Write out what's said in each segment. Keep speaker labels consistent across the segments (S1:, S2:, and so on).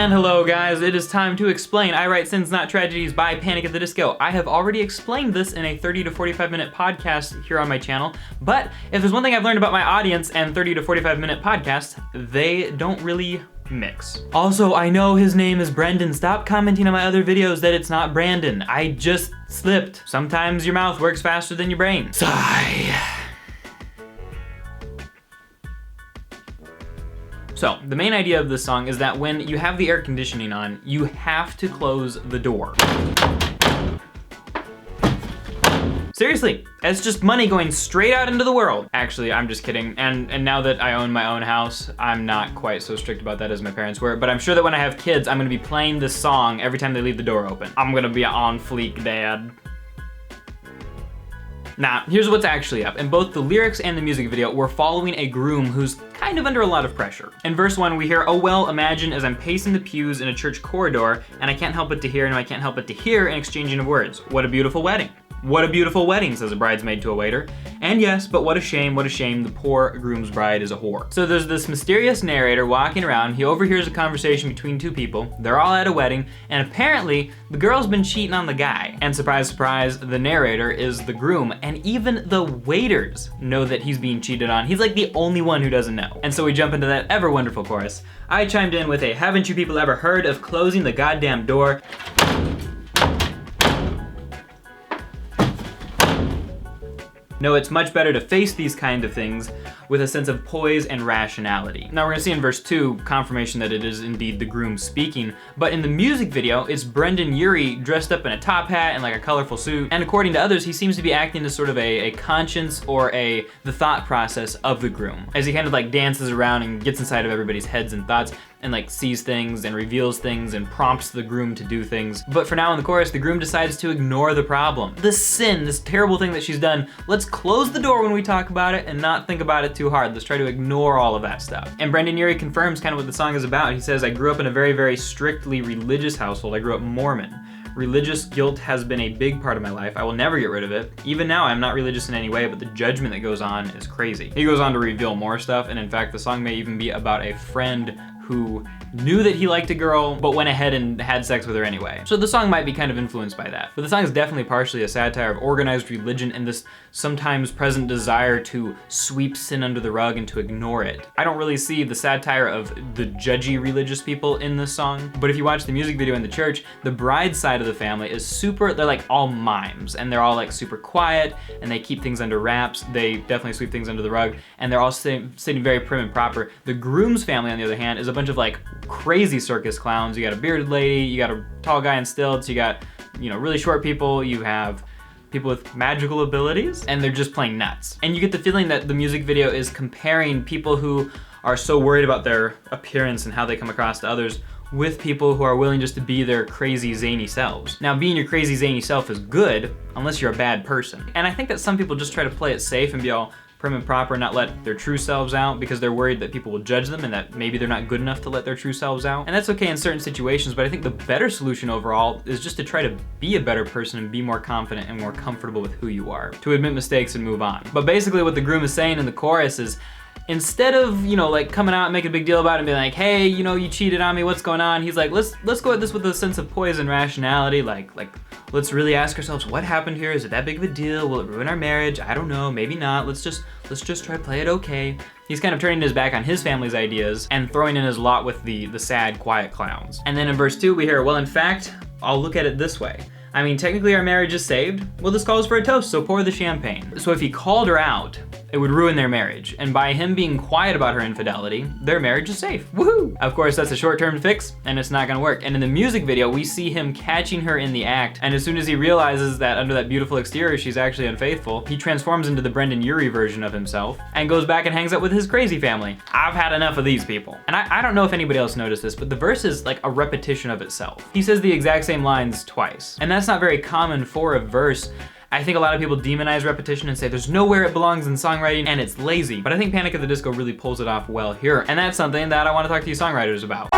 S1: And hello guys, it is time to explain I Write Sins Not Tragedies by Panic at the Disco. I have already explained this in a 30 to 45 minute podcast here on my channel, but if there's one thing I've learned about my audience and 30 to 45 minute podcasts, they don't really mix. Also, I know his name is Brendon. Stop commenting on my other videos that it's not Brandon. I just slipped. Sometimes your mouth works faster than your brain. Sigh. So, the main idea of this song is that when you have the air conditioning on, you have to close the door. Seriously, it's just money going straight out into the world. Actually, I'm just kidding. And now that I own my own house, I'm not quite so strict about that as my parents were, but I'm sure that when I have kids, I'm gonna be playing this song every time they leave the door open. I'm gonna be on fleek, Dad. Now, here's what's actually up. In both the lyrics and the music video, we're following a groom who's kind of under a lot of pressure. In verse 1, we hear, "Oh well, imagine as I'm pacing the pews in a church corridor, and I can't help but to hear, and I can't help but to hear an exchanging of words. What a beautiful wedding." "What a beautiful wedding," says a bridesmaid to a waiter. And yes, but what a shame, the poor groom's bride is a whore. So there's this mysterious narrator walking around, he overhears a conversation between two people, they're all at a wedding, and apparently the girl's been cheating on the guy. And surprise, surprise, the narrator is the groom, and even the waiters know that he's being cheated on. He's like the only one who doesn't know. And so we jump into that ever wonderful chorus. I chimed in with a, "Haven't you people ever heard of closing the goddamn door?" No, it's much better to face these kind of things with a sense of poise and rationality. Now we're gonna see in verse 2, confirmation that it is indeed the groom speaking, but in the music video, it's Brendon Urie dressed up in a top hat and like a colorful suit, and according to others, he seems to be acting as sort of a conscience or the thought process of the groom, as he kind of like dances around and gets inside of everybody's heads and thoughts, and like sees things and reveals things and prompts the groom to do things. But for now in the chorus, the groom decides to ignore the problem. The sin, this terrible thing that she's done, let's close the door when we talk about it and not think about it too hard. Let's try to ignore all of that stuff. And Brendon Urie confirms kind of what the song is about. He says, "I grew up in a very, very strictly religious household. I grew up Mormon. Religious guilt has been a big part of my life. I will never get rid of it. Even now, I'm not religious in any way, but the judgment that goes on is crazy." He goes on to reveal more stuff, and in fact, the song may even be about a friend who knew that he liked a girl, but went ahead and had sex with her anyway. So the song might be kind of influenced by that. But the song is definitely partially a satire of organized religion and this sometimes present desire to sweep sin under the rug and to ignore it. I don't really see the satire of the judgy religious people in this song, but if you watch the music video in the church, the bride's side of the family is they're like all mimes, and they're all like super quiet, and they keep things under wraps. They definitely sweep things under the rug, and they're all sitting very prim and proper. The groom's family, on the other hand, is a bunch of like crazy circus clowns. You got a bearded lady, you got a tall guy in stilts, you got, really short people, you have people with magical abilities, and they're just plain nuts. And you get the feeling that the music video is comparing people who are so worried about their appearance and how they come across to others with people who are willing just to be their crazy, zany selves. Now, being your crazy, zany self is good, unless you're a bad person. And I think that some people just try to play it safe and be all prim and proper, not let their true selves out because they're worried that people will judge them and that maybe they're not good enough to let their true selves out. And that's okay in certain situations, but I think the better solution overall is just to try to be a better person and be more confident and more comfortable with who you are, to admit mistakes and move on. But basically what the groom is saying in the chorus is, instead of, like coming out and making a big deal about it and being like, "Hey, you cheated on me, what's going on?" He's like, let's go at this with a sense of poise and rationality, like let's really ask ourselves, what happened here? Is it that big of a deal? Will it ruin our marriage? I don't know, maybe not. Let's just try to play it okay. He's kind of turning his back on his family's ideas and throwing in his lot with the sad, quiet clowns. And then in verse 2, we hear, "Well, in fact, I'll look at it this way. I mean, technically our marriage is saved. Well, this calls for a toast, so pour the champagne." So if he called her out, it would ruin their marriage. And by him being quiet about her infidelity, their marriage is safe. Woohoo! Of course, that's a short-term fix, and it's not gonna work. And in the music video, we see him catching her in the act, and as soon as he realizes that under that beautiful exterior, she's actually unfaithful, he transforms into the Brendon Urie version of himself and goes back and hangs out with his crazy family. I've had enough of these people. And I don't know if anybody else noticed this, but the verse is like a repetition of itself. He says the exact same lines twice, and that's not very common for a verse. I think a lot of people demonize repetition and say there's nowhere it belongs in songwriting and it's lazy, but I think Panic at the Disco really pulls it off well here, and that's something that I want to talk to you songwriters about.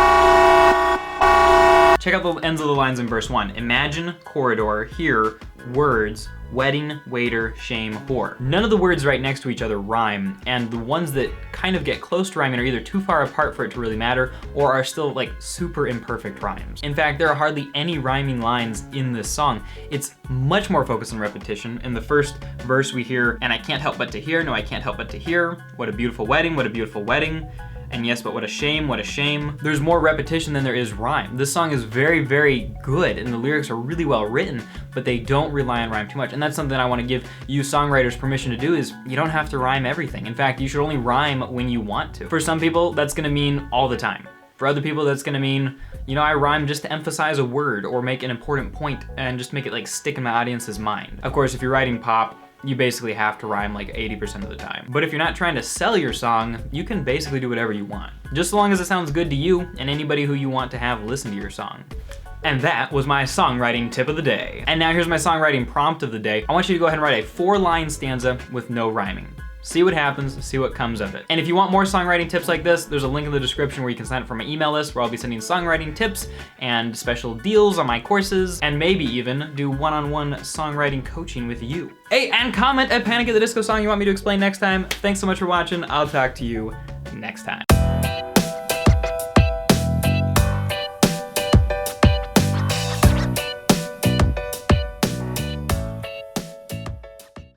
S1: Check out the ends of the lines in verse 1. Imagine, corridor, here, words, wedding, waiter, shame, whore. None of the words right next to each other rhyme, and the ones that kind of get close to rhyming are either too far apart for it to really matter, or are still like super imperfect rhymes. In fact, there are hardly any rhyming lines in this song. It's much more focused on repetition. In the first verse we hear, and I can't help but to hear, no I can't help but to hear, what a beautiful wedding, what a beautiful wedding. And yes, but what a shame, what a shame. There's more repetition than there is rhyme. This song is very, very good, and the lyrics are really well written, but they don't rely on rhyme too much. And that's something I want to give you songwriters permission to do, is you don't have to rhyme everything. In fact, you should only rhyme when you want to. For some people, that's gonna mean all the time. For other people, that's gonna mean, you know, I rhyme just to emphasize a word or make an important point and just make it like stick in my audience's mind. Of course, if you're writing pop, you basically have to rhyme like 80% of the time. But if you're not trying to sell your song, you can basically do whatever you want. Just as long as it sounds good to you and anybody who you want to have listen to your song. And that was my songwriting tip of the day. And now here's my songwriting prompt of the day. I want you to go ahead and write a 4-line stanza with no rhyming. See what happens, see what comes of it. And if you want more songwriting tips like this, there's a link in the description where you can sign up for my email list, where I'll be sending songwriting tips and special deals on my courses, and maybe even do one-on-one songwriting coaching with you. Hey, and comment at Panic at the Disco song you want me to explain next time. Thanks so much for watching. I'll talk to you next time.